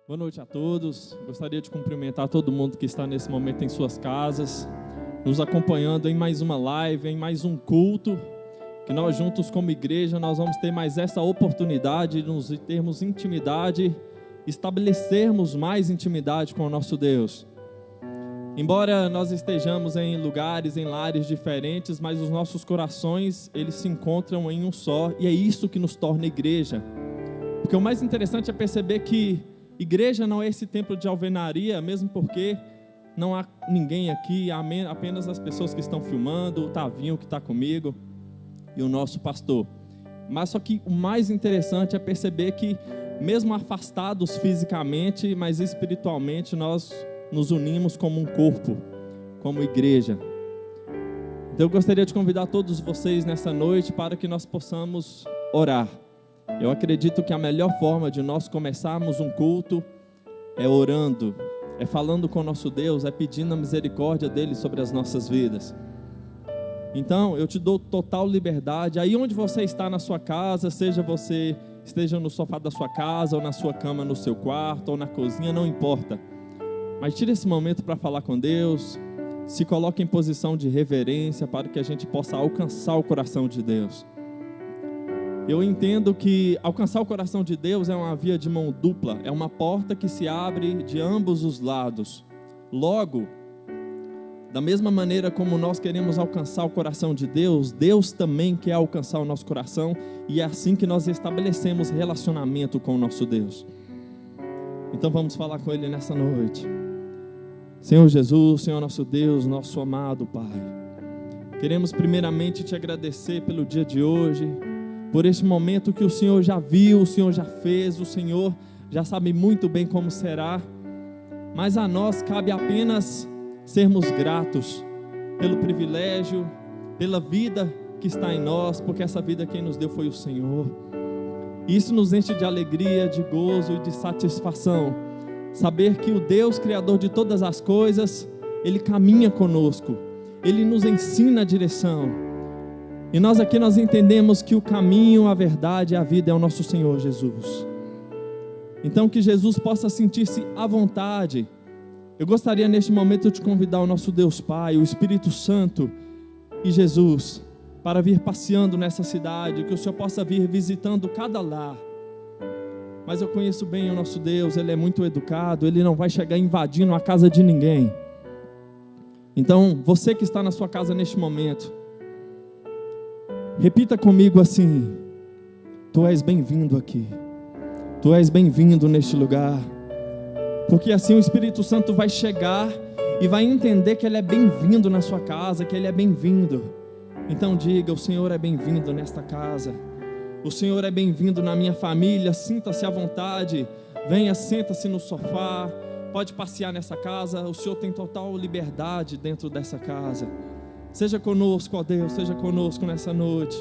Boa noite a todos. Gostaria de cumprimentar todo mundo que está nesse momento em suas casas, nos acompanhando em mais uma live, em mais um culto, que nós juntos como igreja, nós vamos ter mais essa oportunidade de nos termos intimidade, estabelecermos mais intimidade com o nosso Deus. Embora nós estejamos em lugares, em lares diferentes, mas os nossos corações, eles se encontram em um só, e é isso que nos torna igreja. Porque o mais interessante é perceber que igreja não é esse templo de alvenaria, mesmo porque não há ninguém aqui, há apenas as pessoas que estão filmando, o Tavinho que está comigo e o nosso pastor. Mas só que o mais interessante é perceber que, mesmo afastados fisicamente, mas espiritualmente, nós nos unimos como um corpo, como igreja. Então eu gostaria de convidar todos vocês nessa noite para que nós possamos orar. Eu acredito que a melhor forma de nós começarmos um culto é orando, é falando com o nosso Deus, é pedindo a misericórdia dele sobre as nossas vidas. Então, eu te dou total liberdade, aí onde você está na sua casa, seja você esteja no sofá da sua casa, ou na sua cama no seu quarto, ou na cozinha, não importa. Mas tire esse momento para falar com Deus, se coloque em posição de reverência para que a gente possa alcançar o coração de Deus. Eu entendo que alcançar o coração de Deus é uma via de mão dupla, é uma porta que se abre de ambos os lados. Logo, da mesma maneira como nós queremos alcançar o coração de Deus, Deus também quer alcançar o nosso coração, e é assim que nós estabelecemos relacionamento com o nosso Deus. Então vamos falar com Ele nessa noite. Senhor Jesus, Senhor nosso Deus, nosso amado Pai, queremos primeiramente te agradecer pelo dia de hoje, por este momento que o Senhor já viu, o Senhor já fez, o Senhor já sabe muito bem como será, mas a nós cabe apenas sermos gratos pelo privilégio, pela vida que está em nós, porque essa vida quem nos deu foi o Senhor. Isso nos enche de alegria, de gozo e de satisfação, saber que o Deus Criador de todas as coisas, Ele caminha conosco, Ele nos ensina a direção. E nós entendemos que o caminho, a verdade e a vida é o nosso Senhor Jesus. Então que Jesus possa sentir-se à vontade. Eu gostaria neste momento de convidar o nosso Deus Pai, o Espírito Santo e Jesus para vir passeando nessa cidade, que o Senhor possa vir visitando cada lar. Mas eu conheço bem o nosso Deus, Ele é muito educado, Ele não vai chegar invadindo a casa de ninguém. Então você que está na sua casa neste momento, repita comigo assim: Tu és bem-vindo aqui, Tu és bem-vindo neste lugar, porque assim o Espírito Santo vai chegar e vai entender que Ele é bem-vindo na sua casa, que Ele é bem-vindo. Então diga: o Senhor é bem-vindo nesta casa, o Senhor é bem-vindo na minha família. Sinta-se à vontade, venha, senta-se no sofá, pode passear nessa casa, o Senhor tem total liberdade dentro dessa casa. Seja conosco, ó Deus, seja conosco nessa noite,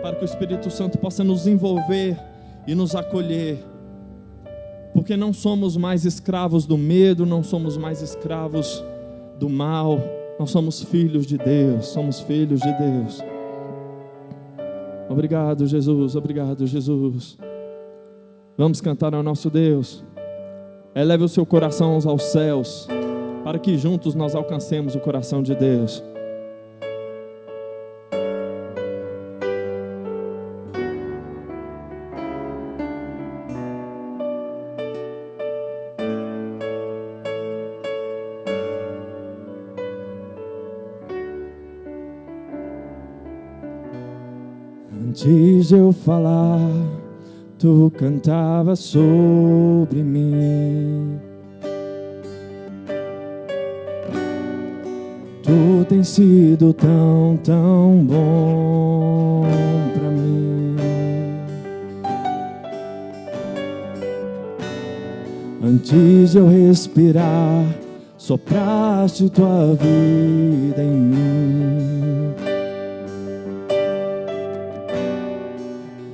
para que o Espírito Santo possa nos envolver e nos acolher, porque não somos mais escravos do medo, não somos mais escravos do mal, nós somos filhos de Deus, somos filhos de Deus. Obrigado, Jesus, obrigado, Jesus. Vamos cantar ao nosso Deus. Eleve o seu coração aos céus, para que juntos nós alcancemos o coração de Deus. Antes de eu falar, Tu cantava sobre mim. Tu tens sido tão, tão bom pra mim. Antes de eu respirar, sopraste Tua vida em mim.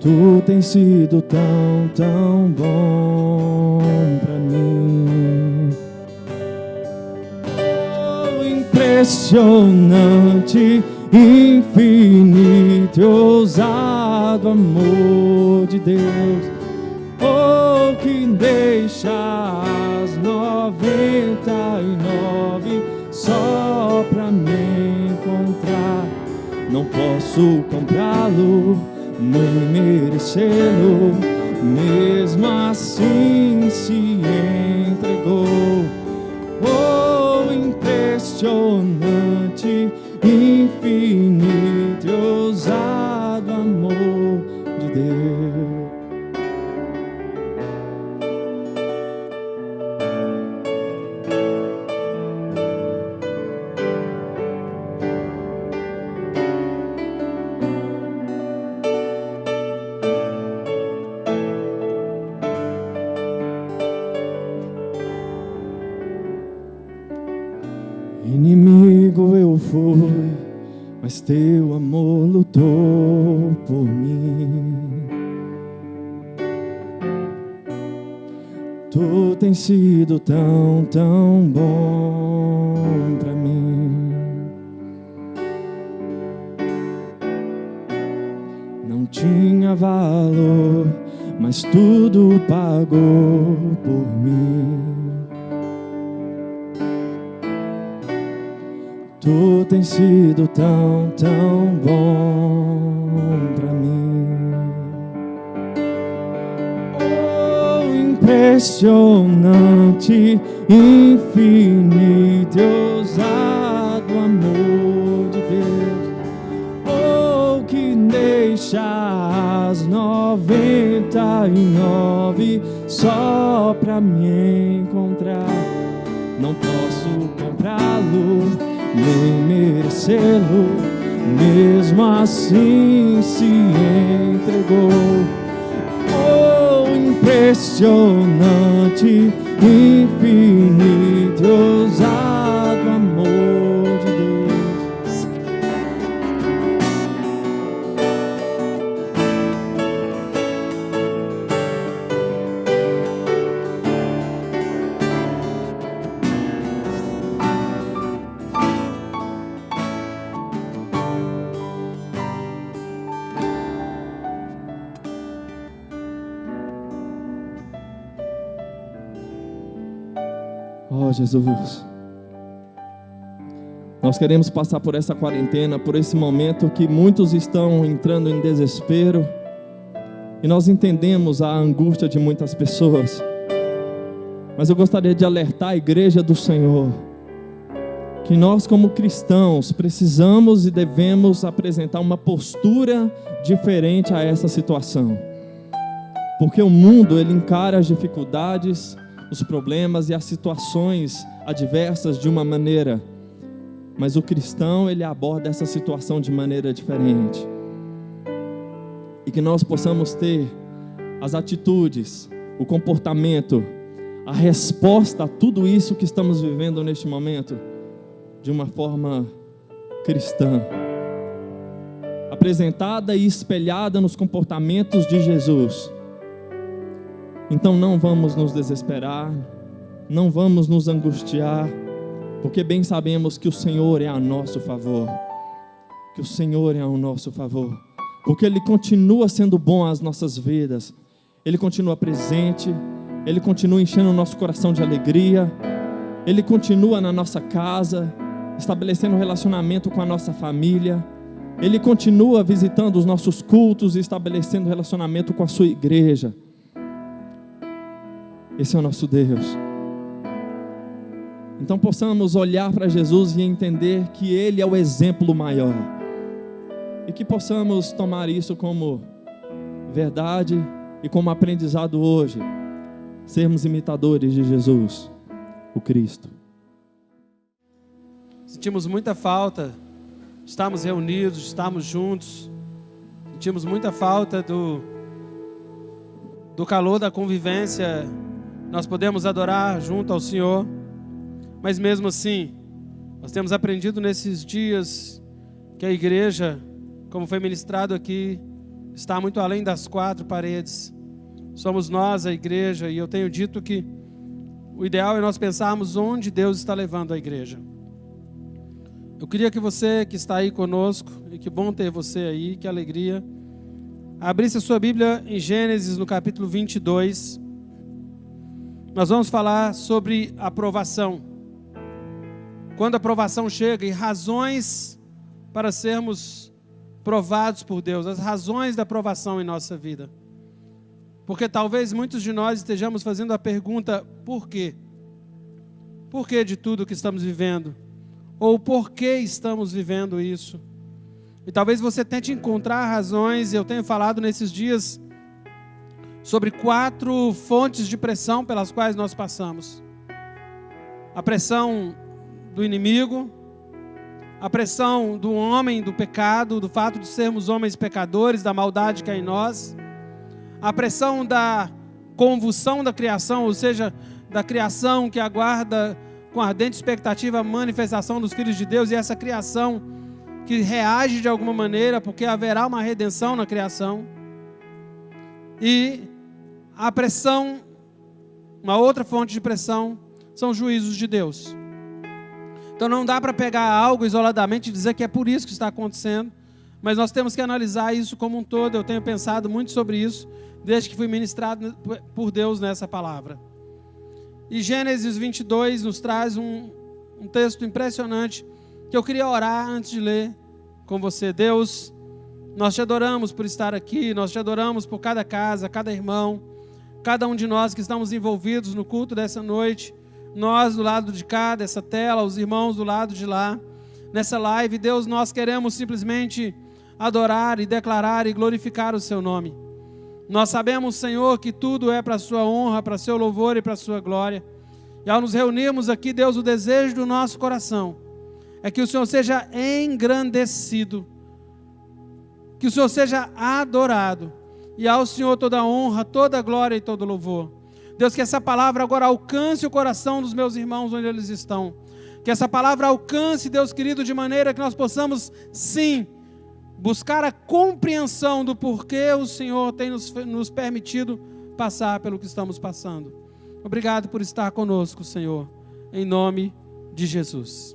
Tu tens sido tão, tão bom pra mim. Oh, impressionante, infinito e ousado amor de Deus. Oh, que deixa as 99 só pra me encontrar. Não posso comprá-lo, nem merecê-lo, mesmo assim se entregou. Oh, impressionante, infinito e ousado amor de Deus. Inimigo eu fui, mas teu amor lutou por mim. Tu tens sido tão, tão bom pra mim. Não tinha valor, mas tudo pagou por mim. Tu tens sido tão, tão bom pra mim. Oh, impressionante, infinito e ousado amor de Deus. Oh, que deixa as 99 só pra me encontrar. Não posso comprá-lo, nem merecê-lo, mesmo assim se entregou. Oh, impressionante, infinito e ousado amor de Deus. Oh, Jesus, nós queremos passar por essa quarentena, por esse momento que muitos estão entrando em desespero, e nós entendemos a angústia de muitas pessoas, mas eu gostaria de alertar a igreja do Senhor, que nós como cristãos precisamos e devemos apresentar uma postura diferente a essa situação, porque o mundo ele encara as dificuldades, os problemas e as situações adversas de uma maneira, mas o cristão ele aborda essa situação de maneira diferente, e que nós possamos ter as atitudes, o comportamento, a resposta a tudo isso que estamos vivendo neste momento de uma forma cristã, apresentada e espelhada nos comportamentos de Jesus. Então não vamos nos desesperar, não vamos nos angustiar, porque bem sabemos que o Senhor é a nosso favor, que o Senhor é ao nosso favor, porque Ele continua sendo bom às nossas vidas, Ele continua presente, Ele continua enchendo o nosso coração de alegria, Ele continua na nossa casa, estabelecendo um relacionamento com a nossa família, Ele continua visitando os nossos cultos e estabelecendo relacionamento com a sua igreja. Esse é o nosso Deus. Então possamos olhar para Jesus e entender que Ele é o exemplo maior, e que possamos tomar isso como verdade e como aprendizado hoje, sermos imitadores de Jesus, o Cristo. Sentimos muita falta de estarmos reunidos, de estarmos juntos. Sentimos muita falta do calor da convivência. Nós podemos adorar junto ao Senhor, mas mesmo assim, nós temos aprendido nesses dias que a igreja, como foi ministrado aqui, está muito além das quatro paredes. Somos nós a igreja, e eu tenho dito que o ideal é nós pensarmos onde Deus está levando a igreja. Eu queria que você que está aí conosco, e que bom ter você aí, que alegria, abrisse a sua Bíblia em Gênesis no capítulo 22. nós vamos falar sobre a provação. Quando a provação chega e razões para sermos provados por Deus, as razões da provação em nossa vida. Porque talvez muitos de nós estejamos fazendo a pergunta, por quê? Por que de tudo que estamos vivendo? Ou por que estamos vivendo isso? E talvez você tente encontrar razões. Eu tenho falado nesses dias sobre 4 fontes de pressão pelas quais nós passamos. A pressão do inimigo, a pressão do homem, do pecado, do fato de sermos homens pecadores, da maldade que há em nós, a pressão da convulsão da criação, ou seja, da criação que aguarda com ardente expectativa a manifestação dos filhos de Deus, e essa criação que reage de alguma maneira, porque haverá uma redenção na criação. E a pressão, uma outra fonte de pressão, são os juízos de Deus. Então não dá para pegar algo isoladamente e dizer que é por isso que está acontecendo, mas nós temos que analisar isso como um todo. Eu tenho pensado muito sobre isso, desde que fui ministrado por Deus nessa palavra. E Gênesis 22 nos traz um texto impressionante, que eu queria orar antes de ler com você. Deus, nós te adoramos por estar aqui, nós te adoramos por cada casa, cada irmão, cada um de nós que estamos envolvidos no culto dessa noite, nós do lado de cá dessa tela, os irmãos do lado de lá, nessa live. Deus, nós queremos simplesmente adorar e declarar e glorificar o seu nome. Nós sabemos, Senhor, que tudo é para a sua honra, para o seu louvor e para a sua glória. E ao nos reunirmos aqui, Deus, o desejo do nosso coração é que o Senhor seja engrandecido, que o Senhor seja adorado, e ao Senhor toda a honra, toda a glória e todo o louvor. Deus, que essa palavra agora alcance o coração dos meus irmãos onde eles estão, que essa palavra alcance, Deus querido, de maneira que nós possamos, sim, buscar a compreensão do porquê o Senhor tem nos permitido passar pelo que estamos passando. Obrigado por estar conosco, Senhor, em nome de Jesus.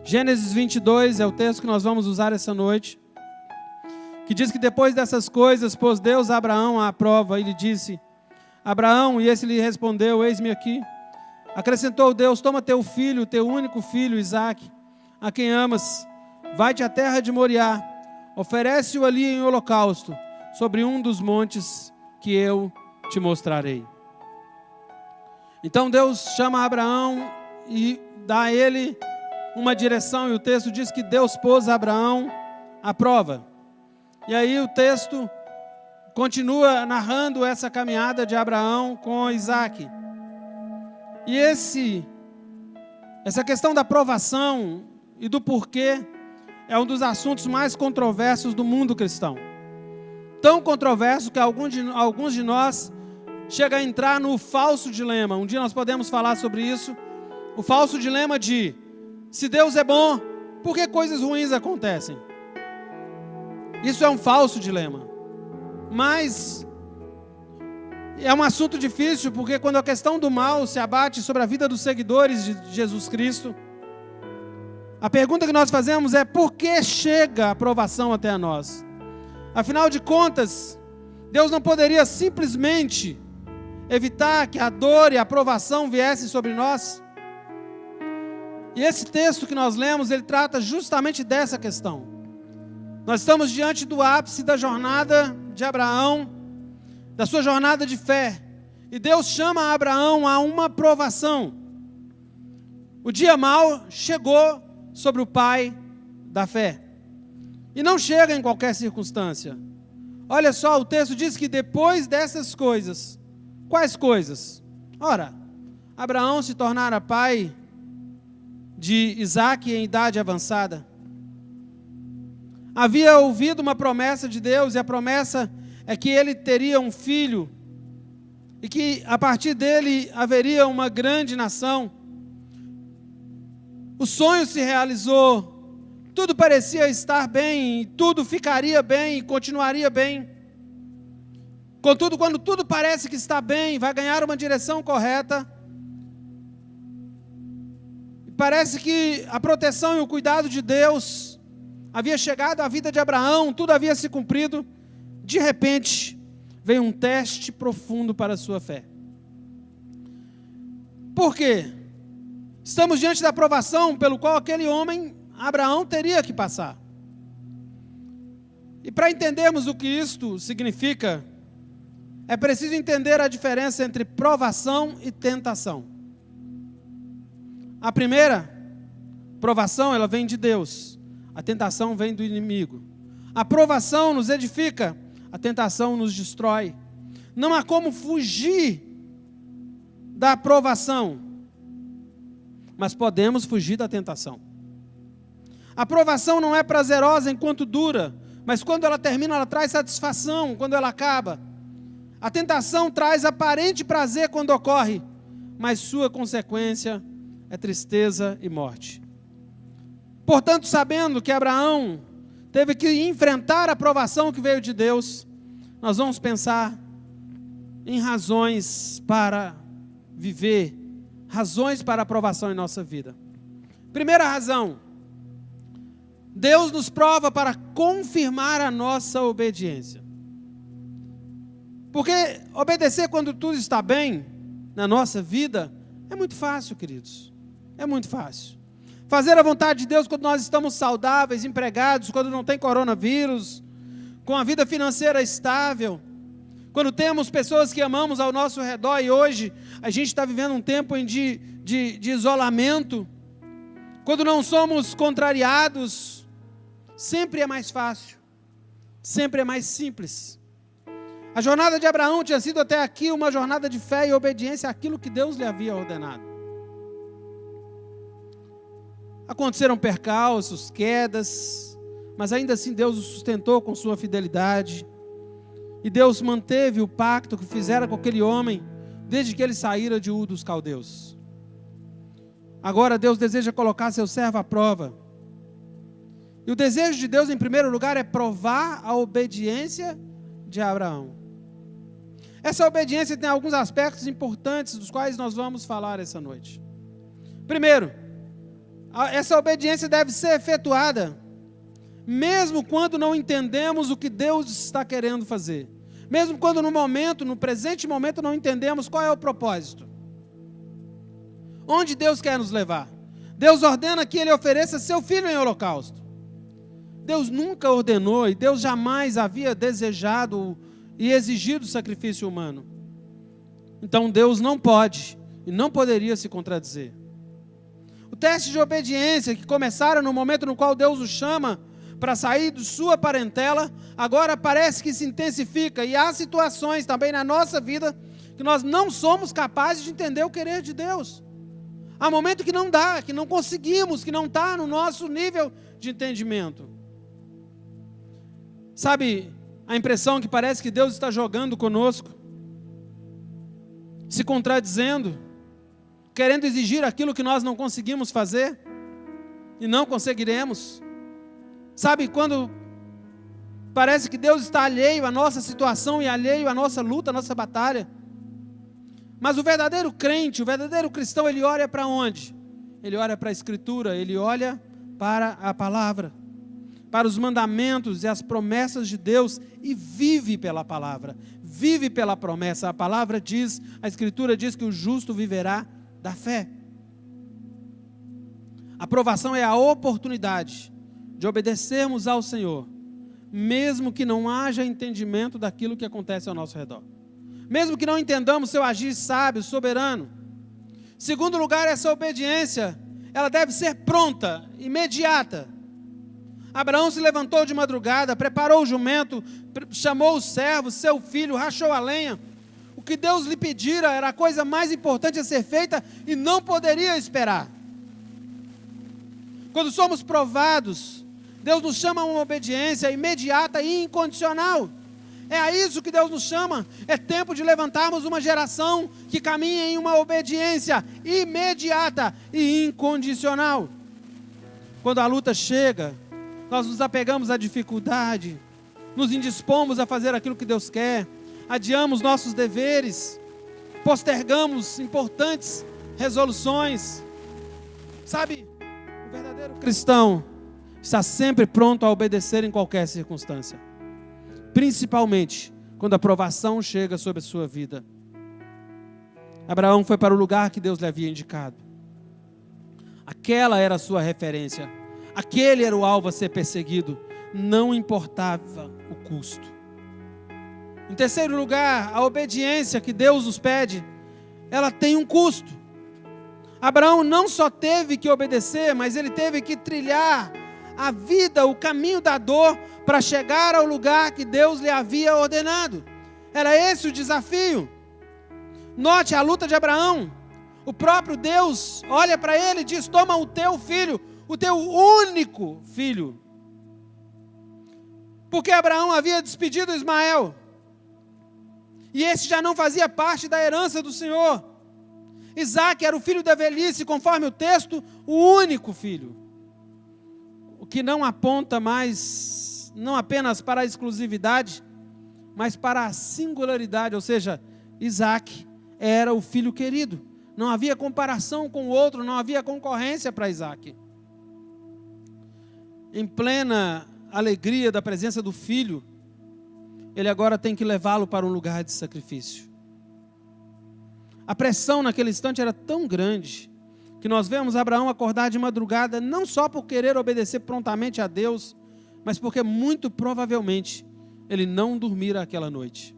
Gênesis 22 é o texto que nós vamos usar essa noite, que diz que depois dessas coisas pôs Deus a Abraão à prova e lhe disse: Abraão, e esse lhe respondeu: eis-me aqui. Acrescentou Deus: toma teu filho, teu único filho, Isaque, a quem amas, vai-te à terra de Moriá, oferece-o ali em holocausto, sobre um dos montes que eu te mostrarei. Então Deus chama Abraão e dá a ele uma direção, e o texto diz que Deus pôs Abraão à prova. E aí o texto continua narrando essa caminhada de Abraão com Isaque. E essa questão da provação e do porquê é um dos assuntos mais controversos do mundo cristão. Tão controverso que alguns de nós chegam a entrar no falso dilema. Um dia nós podemos falar sobre isso. O falso dilema de: se Deus é bom, por que coisas ruins acontecem? Isso é um falso dilema. Mas é um assunto difícil, porque quando a questão do mal se abate sobre a vida dos seguidores de Jesus Cristo, a pergunta que nós fazemos é: por que chega a provação até a nós? Afinal de contas, Deus não poderia simplesmente evitar que a dor e a provação viessem sobre nós? E esse texto que nós lemos, ele trata justamente dessa questão. Nós estamos diante do ápice da jornada de Abraão, da sua jornada de fé. E Deus chama Abraão a uma provação. O dia mau chegou sobre o pai da fé. E não chega em qualquer circunstância. Olha só, o texto diz que depois dessas coisas, quais coisas? Ora, Abraão se tornara pai de Isaque em idade avançada. Havia ouvido uma promessa de Deus, e a promessa é que ele teria um filho, e que a partir dele haveria uma grande nação. O sonho se realizou, tudo parecia estar bem, tudo ficaria bem, continuaria bem. Contudo, quando tudo parece que está bem, vai ganhar uma direção correta, parece que a proteção e o cuidado de Deus havia chegado à vida de Abraão, tudo havia se cumprido. De repente, veio um teste profundo para a sua fé. Por quê? Estamos diante da provação pelo qual aquele homem, Abraão, teria que passar. E para entendermos o que isto significa, é preciso entender a diferença entre provação e tentação. A primeira provação, ela vem de Deus. A tentação vem do inimigo. A provação nos edifica, a tentação nos destrói. Não há como fugir da provação, mas podemos fugir da tentação. A provação não é prazerosa enquanto dura, mas quando ela termina, ela traz satisfação quando ela acaba. A tentação traz aparente prazer quando ocorre, mas sua consequência é tristeza e morte. Portanto, sabendo que Abraão teve que enfrentar a provação que veio de Deus, nós vamos pensar em razões para viver, razões para a provação em nossa vida. Primeira razão, Deus nos prova para confirmar a nossa obediência. Porque obedecer quando tudo está bem na nossa vida é muito fácil, queridos. É muito fácil. Fazer a vontade de Deus quando nós estamos saudáveis, empregados, quando não tem coronavírus, com a vida financeira estável, quando temos pessoas que amamos ao nosso redor, e hoje a gente está vivendo um tempo de isolamento, quando não somos contrariados, sempre é mais fácil, sempre é mais simples. A jornada de Abraão tinha sido até aqui uma jornada de fé e obediência àquilo que Deus lhe havia ordenado. Aconteceram percalços, quedas, mas ainda assim Deus o sustentou com sua fidelidade. E Deus manteve o pacto que fizera com aquele homem, desde que ele saíra de Ur dos Caldeus. Agora Deus deseja colocar seu servo à prova. E o desejo de Deus, em primeiro lugar, é provar a obediência de Abraão. Essa obediência tem alguns aspectos importantes, dos quais nós vamos falar essa noite. Primeiro, essa obediência deve ser efetuada, mesmo quando não entendemos o que Deus está querendo fazer. Mesmo quando no presente momento, não entendemos qual é o propósito. Onde Deus quer nos levar? Deus ordena que Ele ofereça seu filho em holocausto. Deus nunca ordenou e Deus jamais havia desejado e exigido sacrifício humano. Então Deus não pode e não poderia se contradizer. O teste de obediência que começara no momento no qual Deus o chama para sair de sua parentela, agora parece que se intensifica, e há situações também na nossa vida que nós não somos capazes de entender o querer de Deus. Há momentos que não dá, que não conseguimos, que não está no nosso nível de entendimento. Sabe, a impressão que parece que Deus está jogando conosco, se contradizendo, querendo exigir aquilo que nós não conseguimos fazer e não conseguiremos. Sabe, quando parece que Deus está alheio à nossa situação e alheio à nossa luta, à nossa batalha. Mas o verdadeiro crente, o verdadeiro cristão, ele olha para onde? Ele olha para a Escritura, ele olha para a palavra, para os mandamentos e as promessas de Deus, e vive pela palavra, vive pela promessa. A palavra diz, a Escritura diz que o justo viverá da fé. A provação é a oportunidade de obedecermos ao Senhor, mesmo que não haja entendimento daquilo que acontece ao nosso redor, mesmo que não entendamos seu agir sábio, soberano. Segundo lugar, essa obediência, ela deve ser pronta, imediata. Abraão se levantou de madrugada, preparou o jumento, chamou o servo, seu filho, rachou a lenha. O que Deus lhe pedira era a coisa mais importante a ser feita e não poderia esperar. Quando somos provados, Deus nos chama a uma obediência imediata e incondicional. É a isso que Deus nos chama. É tempo de levantarmos uma geração que caminha em uma obediência imediata e incondicional. Quando a luta chega, nós nos apegamos à dificuldade, nos indispomos a fazer aquilo que Deus quer, adiamos nossos deveres, postergamos importantes resoluções. Sabe, o verdadeiro cristão está sempre pronto a obedecer em qualquer circunstância, principalmente quando a provação chega sobre a sua vida. Abraão foi para o lugar que Deus lhe havia indicado. Aquela era a sua referência. Aquele era o alvo a ser perseguido. Não importava o custo. Em terceiro lugar, a obediência que Deus nos pede, ela tem um custo. Abraão não só teve que obedecer, mas ele teve que trilhar a vida, o caminho da dor, para chegar ao lugar que Deus lhe havia ordenado. Era esse o desafio. Note a luta de Abraão. O próprio Deus olha para ele e diz: toma o teu filho, o teu único filho. Porque Abraão havia despedido Ismael. E esse já não fazia parte da herança do Senhor. Isaque era o filho da velhice, conforme o texto, o único filho. O que não aponta mais, não apenas para a exclusividade, mas para a singularidade, ou seja, Isaque era o filho querido. Não havia comparação com o outro, não havia concorrência para Isaque. Em plena alegria da presença do filho, ele agora tem que levá-lo para um lugar de sacrifício. A pressão naquele instante era tão grande, que nós vemos Abraão acordar de madrugada, não só por querer obedecer prontamente a Deus, mas porque muito provavelmente ele não dormira aquela noite.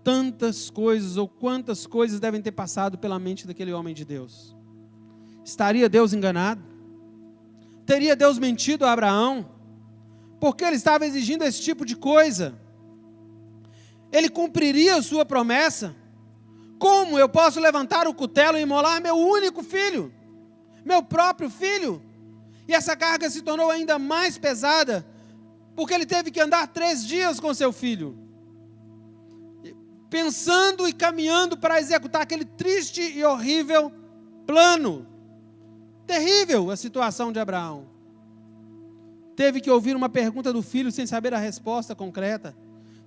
Tantas coisas, ou quantas coisas devem ter passado pela mente daquele homem de Deus. Estaria Deus enganado? Teria Deus mentido a Abraão? Porque ele estava exigindo esse tipo de coisa? Ele cumpriria a sua promessa? Como eu posso levantar o cutelo e imolar meu único filho? Meu próprio filho? E essa carga se tornou ainda mais pesada, porque ele teve que andar 3 dias com seu filho, pensando e caminhando para executar aquele triste e horrível plano. Terrível a situação de Abraão. Teve que ouvir uma pergunta do filho sem saber a resposta concreta.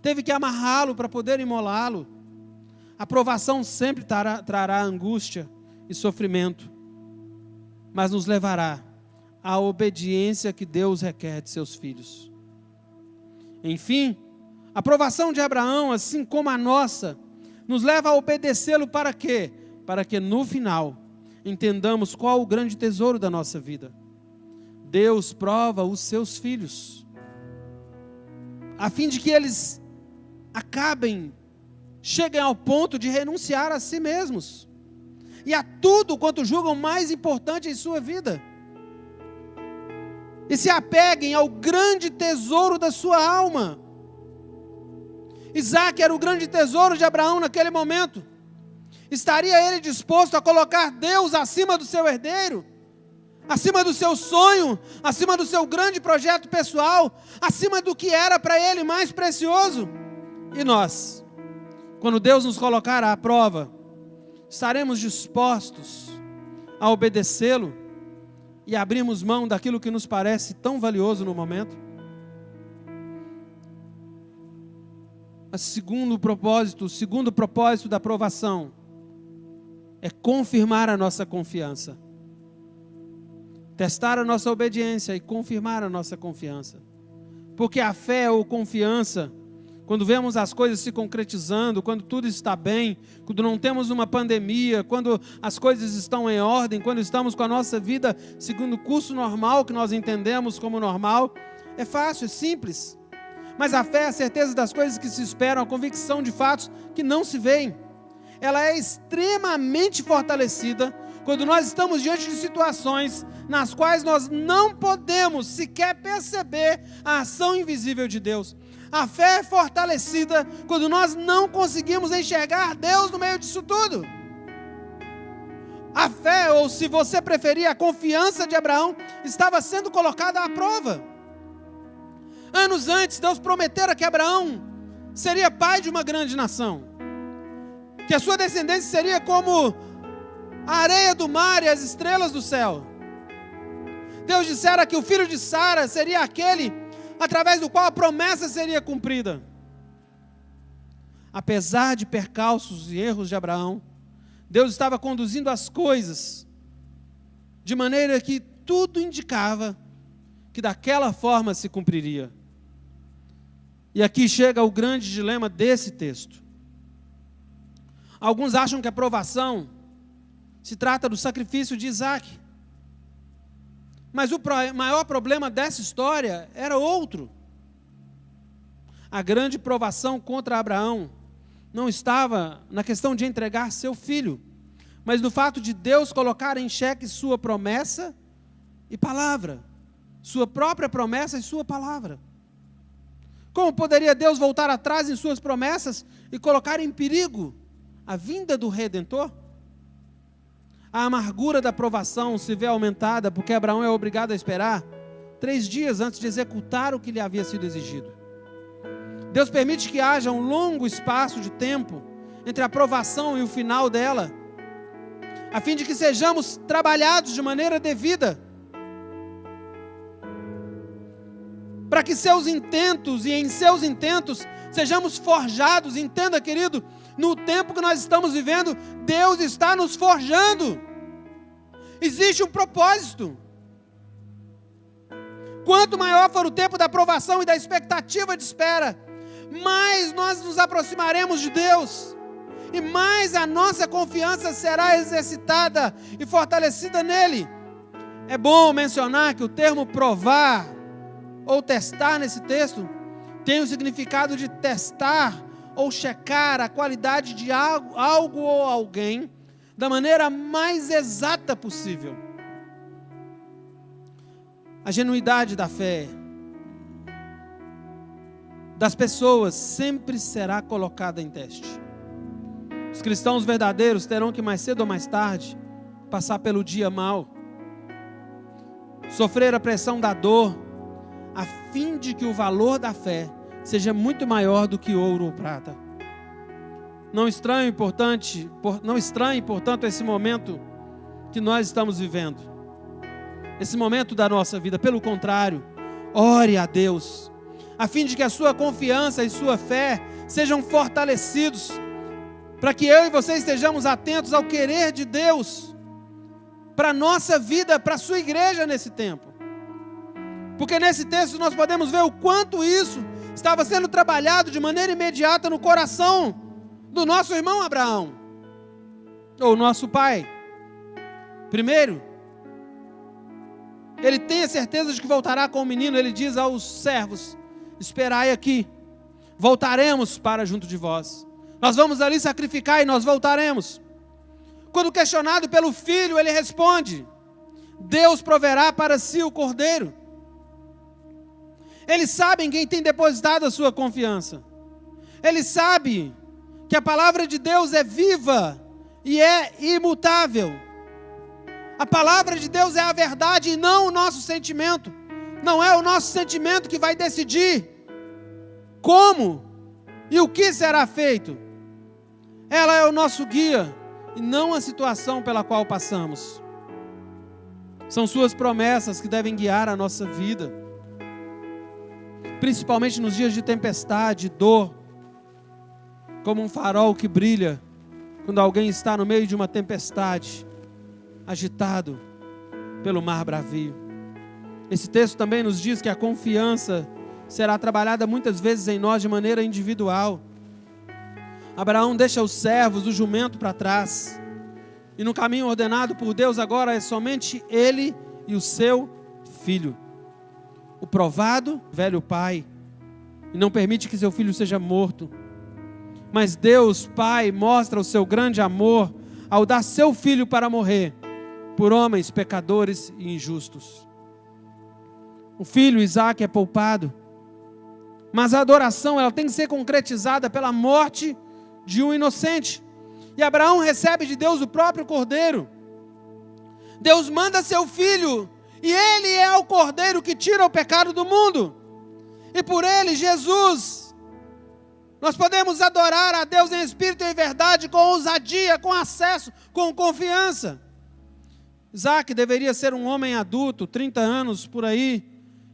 Teve que amarrá-lo para poder imolá-lo. A provação sempre trará angústia e sofrimento, mas nos levará à obediência que Deus requer de seus filhos. Enfim, a provação de Abraão, assim como a nossa, nos leva a obedecê-lo para quê? Para que no final entendamos qual o grande tesouro da nossa vida. Deus prova os seus filhos, a fim de que eles cheguem ao ponto de renunciar a si mesmos e a tudo quanto julgam mais importante em sua vida, e se apeguem ao grande tesouro da sua alma. Isaque era o grande tesouro de Abraão naquele momento. Estaria ele disposto a colocar Deus acima do seu herdeiro, acima do seu sonho, acima do seu grande projeto pessoal, acima do que era para ele mais precioso? E nós, quando Deus nos colocar à prova, estaremos dispostos a obedecê-lo e abrirmos mão daquilo que nos parece tão valioso no momento? O segundo propósito da provação é confirmar a nossa confiança. Testar a nossa obediência e confirmar a nossa confiança. Porque a fé ou confiança, quando vemos as coisas se concretizando, quando tudo está bem, quando não temos uma pandemia, quando as coisas estão em ordem, quando estamos com a nossa vida segundo o curso normal, que nós entendemos como normal, é fácil, é simples. Mas a fé é a certeza das coisas que se esperam, a convicção de fatos que não se veem. Ela é extremamente fortalecida quando nós estamos diante de situações nas quais nós não podemos sequer perceber a ação invisível de Deus. A fé é fortalecida quando nós não conseguimos enxergar Deus no meio disso tudo. A fé, ou se você preferir, a confiança de Abraão, estava sendo colocada à prova. Anos antes, Deus prometera que Abraão seria pai de uma grande nação, que a sua descendência seria como a areia do mar e as estrelas do céu. Deus dissera que o filho de Sara seria aquele através do qual a promessa seria cumprida. Apesar de percalços e erros de Abraão, Deus estava conduzindo as coisas de maneira que tudo indicava que daquela forma se cumpriria. E aqui chega o grande dilema desse texto. Alguns acham que a provação se trata do sacrifício de Isaac. Mas o maior problema dessa história era outro. A grande provação contra Abraão não estava na questão de entregar seu filho, mas no fato de Deus colocar em xeque sua promessa e palavra. Sua própria promessa e sua palavra. Como poderia Deus voltar atrás em suas promessas e colocar em perigo a vinda do Redentor? A amargura da provação se vê aumentada porque Abraão é obrigado a esperar 3 dias antes de executar o que lhe havia sido exigido. Deus permite que haja um longo espaço de tempo entre a provação e o final dela, a fim de que sejamos trabalhados de maneira devida, para que seus intentos e em seus intentos sejamos forjados. Entenda, querido, no tempo que nós estamos vivendo, Deus está nos forjando. Existe um propósito. Quanto maior for o tempo da aprovação e da expectativa de espera, mais nós nos aproximaremos de Deus, e mais a nossa confiança será exercitada e fortalecida nele. É bom mencionar que o termo provar ou testar nesse texto tem o significado de testar ou checar a qualidade de algo ou alguém da maneira mais exata possível. A genuidade da fé das pessoas sempre será colocada em teste. Os cristãos verdadeiros terão que mais cedo ou mais tarde passar pelo dia mau, sofrer a pressão da dor, a fim de que o valor da fé seja muito maior do que ouro ou prata. Não estranhe, portanto, esse momento que nós estamos vivendo, esse momento da nossa vida. Pelo contrário, ore a Deus, a fim de que a sua confiança e sua fé sejam fortalecidos, para que eu e você estejamos atentos ao querer de Deus para a nossa vida, para a sua igreja nesse tempo. Porque nesse texto nós podemos ver o quanto isso estava sendo trabalhado de maneira imediata no coração do nosso irmão Abraão, ou nosso pai. Primeiro, ele tem a certeza de que voltará com o menino. Ele diz aos servos: esperai aqui, voltaremos para junto de vós. Nós vamos ali sacrificar e nós voltaremos. Quando questionado pelo filho, ele responde: Deus proverá para si o cordeiro. Ele sabe em quem tem depositado a sua confiança. Ele sabe que a palavra de Deus é viva e é imutável. A palavra de Deus é a verdade e não o nosso sentimento. Não é o nosso sentimento que vai decidir como e o que será feito. Ela é o nosso guia e não a situação pela qual passamos. São suas promessas que devem guiar a nossa vida, principalmente nos dias de tempestade, dor, como um farol que brilha quando alguém está no meio de uma tempestade, agitado pelo mar bravio. Esse texto também nos diz que a confiança será trabalhada muitas vezes em nós de maneira individual. Abraão deixa os servos, o jumento para trás, e no caminho ordenado por Deus agora é somente ele e o seu filho, o provado velho pai, e não permite que seu filho seja morto. Mas Deus Pai mostra o seu grande amor ao dar seu filho para morrer por homens pecadores e injustos. O filho Isaac é poupado, mas a adoração ela tem que ser concretizada pela morte de um inocente. E Abraão recebe de Deus o próprio cordeiro. Deus manda seu filho, e ele é o cordeiro que tira o pecado do mundo. E por ele, Jesus, nós podemos adorar a Deus em espírito e em verdade, com ousadia, com acesso, com confiança. Isaac deveria ser um homem adulto, 30 anos por aí,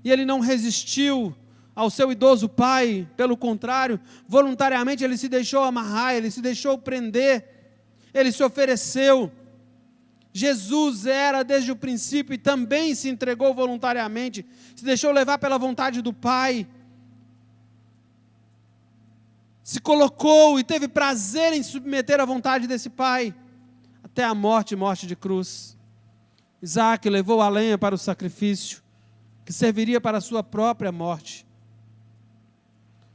e ele não resistiu ao seu idoso pai. Pelo contrário, voluntariamente ele se deixou amarrar, ele se deixou prender, ele se ofereceu. Jesus era desde o princípio e também se entregou voluntariamente, se deixou levar pela vontade do Pai. se colocou e teve prazer em submeter à vontade desse pai, até a morte de cruz. Isaac levou a lenha para o sacrifício, que serviria para a sua própria morte.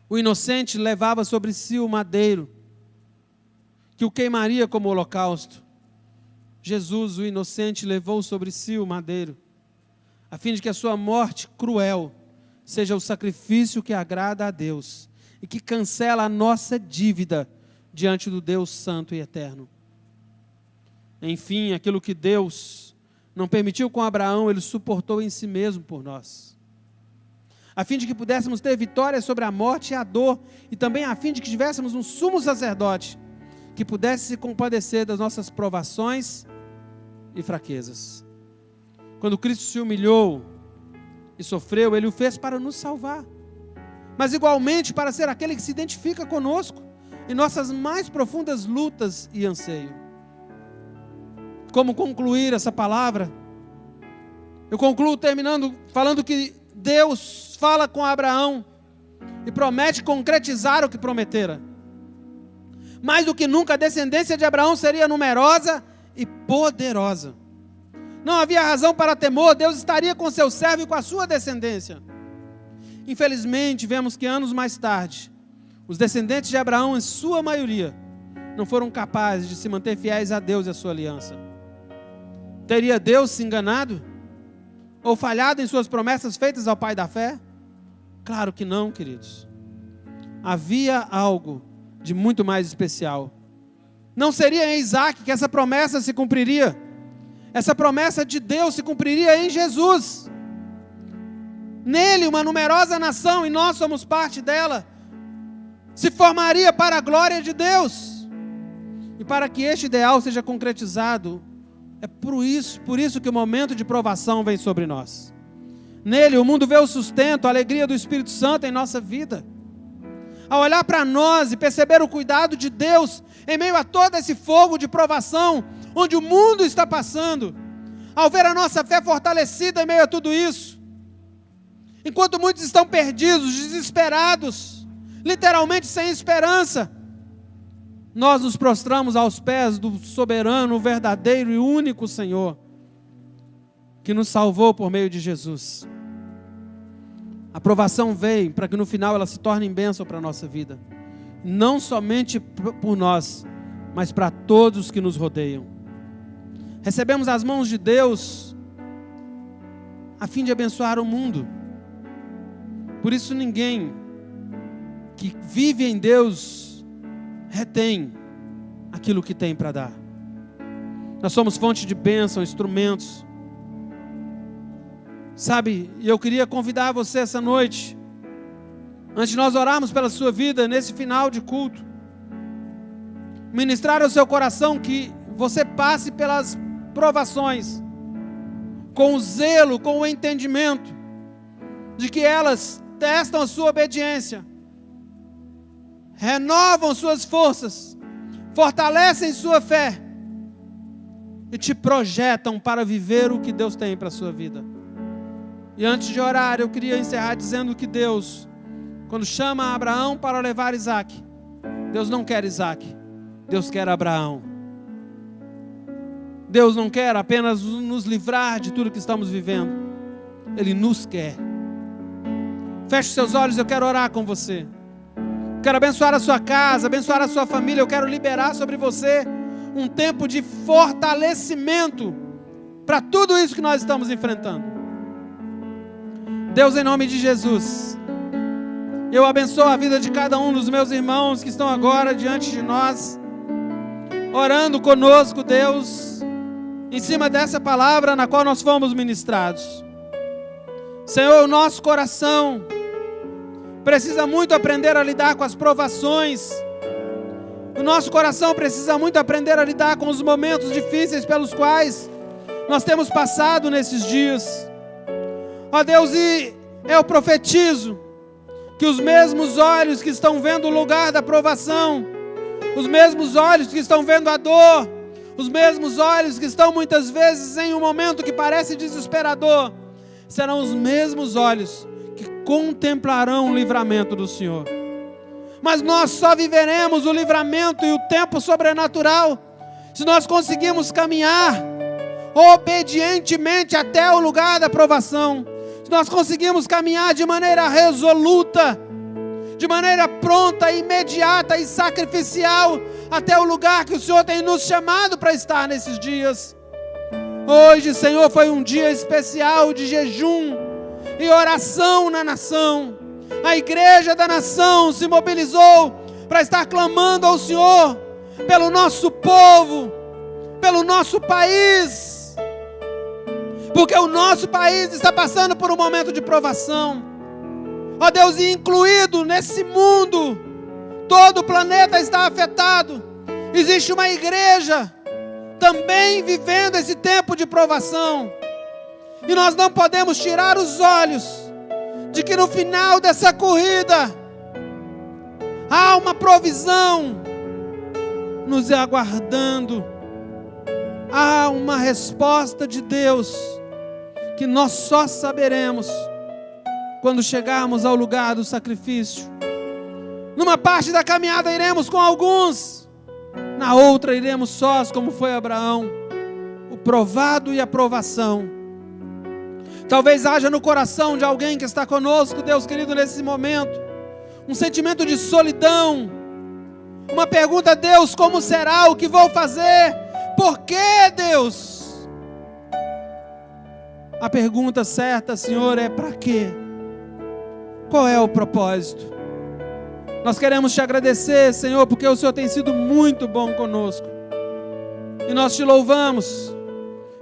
O inocente levava sobre si o madeiro, que o queimaria como holocausto. Jesus, o inocente, levou sobre si o madeiro, a fim de que a sua morte cruel seja o sacrifício que agrada a Deus e que cancela a nossa dívida diante do Deus Santo e Eterno. Enfim, aquilo que Deus não permitiu com Abraão, Ele suportou em si mesmo por nós, a fim de que pudéssemos ter vitória sobre a morte e a dor, e também a fim de que tivéssemos um sumo sacerdote que pudesse se compadecer das nossas provações e fraquezas. Quando Cristo se humilhou e sofreu, Ele o fez para nos salvar, mas igualmente para ser aquele que se identifica conosco em nossas mais profundas lutas e anseio. Como concluir essa palavra? Eu concluo terminando falando que Deus fala com Abraão e promete concretizar o que prometera. Mais do que nunca, a descendência de Abraão seria numerosa e poderosa. Não havia razão para temor, Deus estaria com seu servo e com a sua descendência. Infelizmente, vemos que anos mais tarde, os descendentes de Abraão, em sua maioria, não foram capazes de se manter fiéis a Deus e a sua aliança. Teria Deus se enganado? Ou falhado em suas promessas feitas ao pai da fé? Claro que não, queridos. Havia algo de muito mais especial. Não seria em Isaac que essa promessa se cumpriria. Essa promessa de Deus se cumpriria em Jesus. Nele, uma numerosa nação, e nós somos parte dela, se formaria para a glória de Deus. E para que este ideal seja concretizado, é por isso que o momento de provação vem sobre nós. Nele o mundo vê o sustento, a alegria do Espírito Santo em nossa vida. Ao olhar para nós e perceber o cuidado de Deus em meio a todo esse fogo de provação, onde o mundo está passando, ao ver a nossa fé fortalecida em meio a tudo isso, enquanto muitos estão perdidos, desesperados, literalmente sem esperança, nós nos prostramos aos pés do soberano, verdadeiro e único Senhor, que nos salvou por meio de Jesus. A provação vem para que no final ela se torne em bênção para a nossa vida, não somente por nós, mas para todos que nos rodeiam. Recebemos as mãos de Deus a fim de abençoar o mundo. Por isso ninguém que vive em Deus retém aquilo que tem para dar. Nós somos fonte de bênção, instrumentos. Sabe, e eu queria convidar você essa noite, antes de nós orarmos pela sua vida, nesse final de culto, ministrar ao seu coração que você passe pelas provações, com o zelo, com o entendimento, de que elas testam a sua obediência, renovam suas forças, fortalecem sua fé, e te projetam para viver o que Deus tem para a sua vida. E antes de orar, eu queria encerrar dizendo que Deus, quando chama Abraão para levar Isaac, Deus não quer Isaac, Deus quer Abraão. Deus não quer apenas nos livrar de tudo que estamos vivendo, Ele nos quer. Feche os seus olhos, eu quero orar com você. Quero abençoar a sua casa, abençoar a sua família. Eu quero liberar sobre você um tempo de fortalecimento para tudo isso que nós estamos enfrentando. Deus, em nome de Jesus, eu abençoo a vida de cada um dos meus irmãos que estão agora diante de nós, orando conosco, Deus, em cima dessa palavra na qual nós fomos ministrados. Senhor, o nosso coração precisa muito aprender a lidar com as provações. O nosso coração precisa muito aprender a lidar com os momentos difíceis pelos quais nós temos passado nesses dias. Ó Deus, e eu profetizo que os mesmos olhos que estão vendo o lugar da provação, os mesmos olhos que estão vendo a dor, os mesmos olhos que estão muitas vezes em um momento que parece desesperador, serão os mesmos olhos que contemplarão o livramento do Senhor. Mas nós só viveremos o livramento e o tempo sobrenatural se nós conseguirmos caminhar obedientemente até o lugar da provação. Se nós conseguirmos caminhar de maneira resoluta, de maneira pronta, imediata e sacrificial até o lugar que o Senhor tem nos chamado para estar nesses dias. Hoje, Senhor, foi um dia especial de jejum e oração na nação. A igreja da nação se mobilizou para estar clamando ao Senhor pelo nosso povo, pelo nosso país, porque o nosso país está passando por um momento de provação. Ó Deus, e incluído nesse mundo, todo o planeta está afetado. Existe uma igreja também vivendo esse tempo de provação. E nós não podemos tirar os olhos de que no final dessa corrida há uma provisão nos aguardando. Há uma resposta de Deus que nós só saberemos quando chegarmos ao lugar do sacrifício. Numa parte da caminhada iremos com alguns, na outra iremos sós, como foi Abraão, o provado e a provação. Talvez haja no coração de alguém que está conosco, Deus querido, nesse momento, um sentimento de solidão, uma pergunta: Deus, como será? O que vou fazer? Por que, Deus? A pergunta certa, Senhor, é: para quê? Qual é o propósito? Nós queremos te agradecer, Senhor, porque o Senhor tem sido muito bom conosco. E nós te louvamos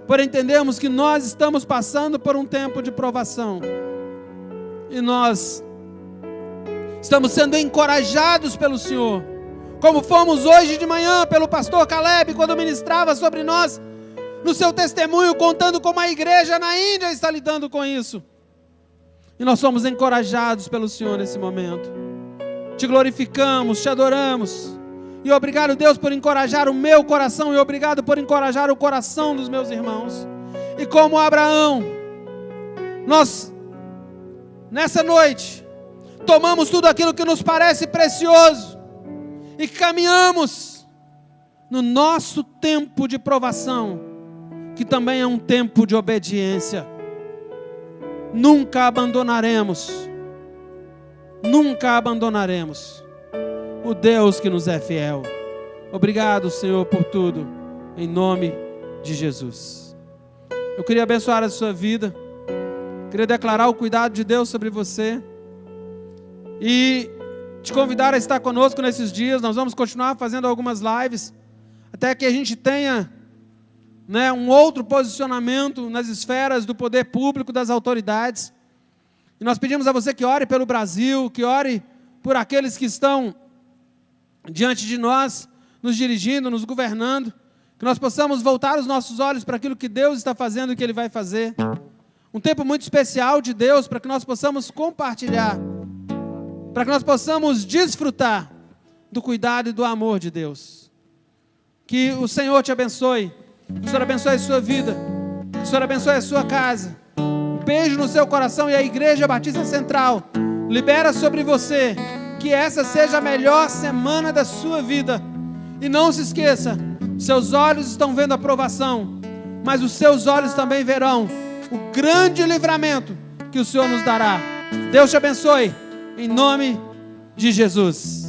por entendermos que nós estamos passando por um tempo de provação. E nós estamos sendo encorajados pelo Senhor, como fomos hoje de manhã pelo pastor Caleb, quando ministrava sobre nós, no seu testemunho, contando como a igreja na Índia está lidando com isso. E nós somos encorajados pelo Senhor nesse momento. Te glorificamos, te adoramos. E obrigado, Deus, por encorajar o meu coração. E obrigado por encorajar o coração dos meus irmãos. E como Abraão, nós, nessa noite, tomamos tudo aquilo que nos parece precioso e caminhamos no nosso tempo de provação, que também é um tempo de obediência. Nunca abandonaremos o Deus que nos é fiel. Obrigado, Senhor, por tudo, em nome de Jesus. Eu queria abençoar a sua vida, queria declarar o cuidado de Deus sobre você e te convidar a estar conosco nesses dias. Nós vamos continuar fazendo algumas lives, até que a gente tenha um outro posicionamento nas esferas do poder público, das autoridades. E nós pedimos a você que ore pelo Brasil, que ore por aqueles que estão diante de nós, nos dirigindo, nos governando, que nós possamos voltar os nossos olhos para aquilo que Deus está fazendo e que Ele vai fazer. Um tempo muito especial de Deus, para que nós possamos compartilhar, para que nós possamos desfrutar do cuidado e do amor de Deus. Que o Senhor te abençoe, que o Senhor abençoe a sua vida, que o Senhor abençoe a sua casa. Um beijo no seu coração, e a Igreja Batista Central libera sobre você que essa seja a melhor semana da sua vida. E não se esqueça, seus olhos estão vendo a provação, mas os seus olhos também verão o grande livramento que o Senhor nos dará. Deus te abençoe, em nome de Jesus.